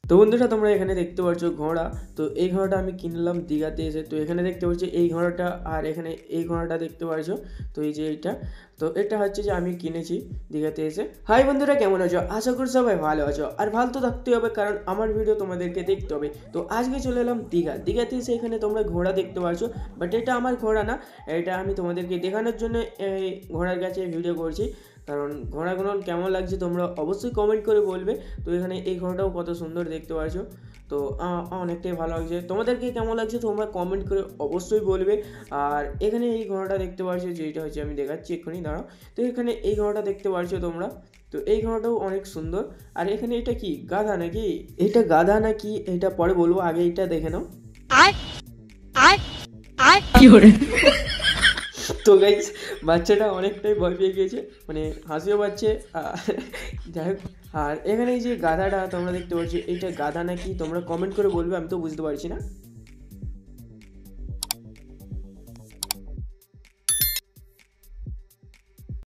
তো বন্ধুরা তোমরা এখানে দেখতে পাচ্ছ ঘোড়া। তো এই ঘোড়াটা আমি কিনলাম দীঘাতে এসে। তো এখানে দেখতে পাচ্ছ এই ঘোড়াটা, আর এখানে এই ঘোড়াটা দেখতে পাচ্ছ। তো এই যে এইটা, তো এটা হচ্ছে যে আমি কিনেছি দীঘাতে এসে। হাই বন্ধুরা, কেমন আছো? আশা করি সবাই ভালো আছো, আর ভালো তো থাকতে হবে কারণ আমার ভিডিও তোমাদেরকে দেখতে হবে। তো আজকে চলে এলাম দীঘাতে এসে এখানে তোমরা ঘোড়া দেখতে পাচ্ছ, বাট এটা আমার ঘোড়া না, এটা আমি তোমাদেরকে দেখানোর জন্য এই ঘোড়ার কাছে ভিডিও করছি। কারণ ঘোড়াগুলো কেমন লাগছে তোমরা অবশ্যই কমেন্ট করে বলবে। তো এখানে এই ঘোড়াটাও কত সুন্দর দেখতে পাচ্ছ। তো অনেকটাই ভালো লাগছে। তোমাদেরকে কেমন লাগছে তোমরা কমেন্ট করে অবশ্যই বলবে। আর এখানে এই ঘোড়াটা দেখতে পাচ্ছ, যেটা হচ্ছে আমি দেখাচ্ছি এক্ষুনি, দাঁড়াও। তো এখানে এই ঘোড়াটা দেখতে পাচ্ছ তোমরা। তো এই ঘোড়াটাও অনেক সুন্দর। আর এখানে এটা কি গাধা নাকি? এটা গাধা নাকি এটা পরে বলবো, আগে এটা দেখে নাও। তো গাইস, বাচ্চাটা অনেকটাই ভয় পেয়ে গিয়েছে, মানে হাসিও পাচ্ছে। যাই হোক, আর এখানে এই যে গাধাটা তোমরা দেখতে পাচ্ছ, এইটা গাধা নাকি তোমরা কমেন্ট করে বলবে, আমি তো বুঝতে পারছি না।